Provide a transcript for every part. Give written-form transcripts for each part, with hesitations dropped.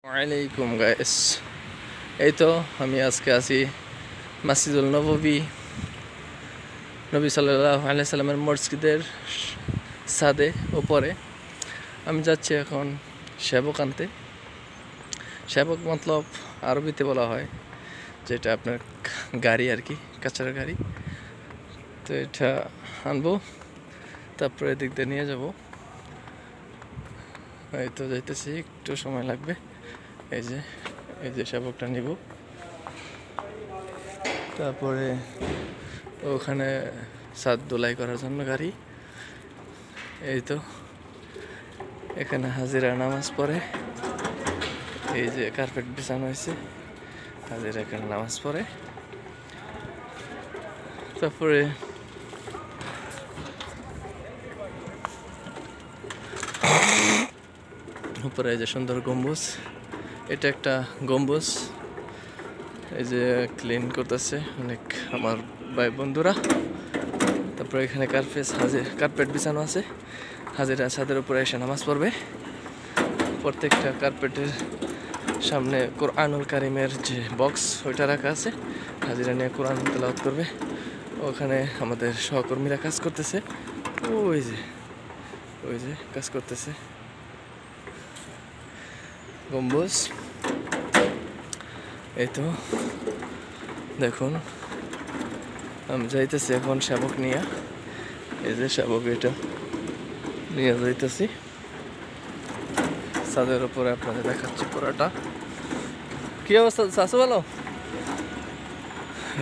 ওয়ালাইকুম গাইস, এই তো আমি আজকে আছি মসজিদুল নববী, নবী সাল্লাল্লাহু আলাইহি সাল্লামের মসজিদের ছাদে উপরে। আমি যাচ্ছি এখন সেবক আনতে। সেবক মতলব আরবিতে বলা হয় যেটা আপনার গাড়ি আর কি, কাঁচার গাড়ি। তো এটা আনবো, তারপরে এদিক দিয়ে নিয়ে যাব। এই তো যাইতেছি, একটু সময় লাগবে। এই যে শাবকটা নিব, তারপরে ওখানে ছাদ ধুলাই করার জন্য গাড়ি। এই তো এখানে হাজিরা নামাজ পড়ে, এই যে কার্পেট বিছানো হয়েছে, হাজিরা এখানে নামাজ পড়ে। তারপরে উপরে এই যে সুন্দর গম্বুজ, এটা একটা গম্বুজ। এই যে ক্লিন করতেছে অনেক আমার ভাই বন্ধুরা। তারপরে এখানে কার্পেট বিছানো আছে, হাজিরা ছাদের উপরে এসে নামাজ পড়বে। প্রত্যেকটা কার্পেটের সামনে কোরআনুল কারিমের যে বক্স ওইটা রাখা আছে, হাজিরা নিয়ে কোরআন তেলাওয়াত করবে। ওখানে আমাদের সহকর্মীরা কাজ করতেছে, ওই যে কাজ করতেছে। গম্বুজ এই তো দেখুন, আমি যাইতেছি এখন শাবক নিয়ে। এই যে শাবক, এটা নিয়ে যাইতেছি ছাদের উপরে, আপনাদের দেখাচ্ছি পুরাটা। কি অবস্থা চাচু, ভালো?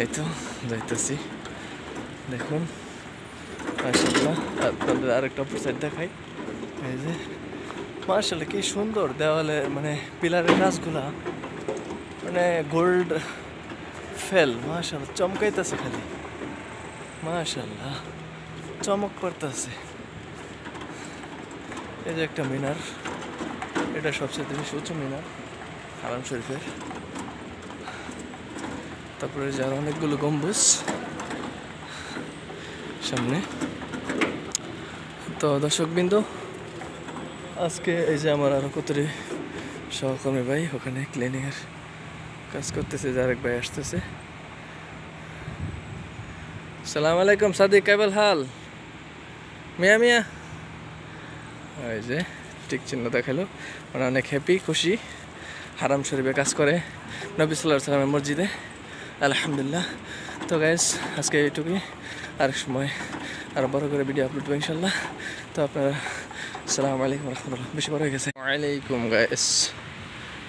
এই তো যাইতেছি, দেখুন মাশাআল্লাহ। আপনাদের আরেকটা সাইড দেখাই, এই যে মাশাআল্লাহ কি সুন্দর দেওয়ালে, মানে পিলারের কাজগুলা মানে গোল্ড ফেল, মাশাআল্লাহ চমকাইতেছে খালি, মাশাআল্লাহ চমক করতেছে। এই যে একটা মিনার, এটা সবচেয়ে বেশি উঁচু মিনার হারাম শরীফের। তারপরে যার অনেকগুলো গম্বুজ সামনে। তো দর্শকবৃন্দ, আজকে এই যে আমার আরো কতটি সহকর্মী ভাই ওখানে ক্লিনিংয়ের কাজ করতেছে, যে আরেক ভাই আসতেছে। সালাম আলাইকুম সাদিক, কেবল হাল মিয়া মিয়া। এই যে টিক চিহ্ন দেখালো, মানে অনেক হ্যাপি, খুশি। হারাম শরীফে কাজ করে নবী সাল্লাল্লাহু আলাইহি সাল্লামের মসজিদে, আলহামদুলিল্লাহ। তো গাইস, আজকে এইটুকুই, আরেক সময় আরো বড় করে ভিডিও আপলোড দেবো ইনশাল্লাহ। তো আপনারা আসসালামু আলাইকুম রহমতুল্লাহ, বেশি বড় হয়ে গেছে। ওয়ালাইকুম গাইস।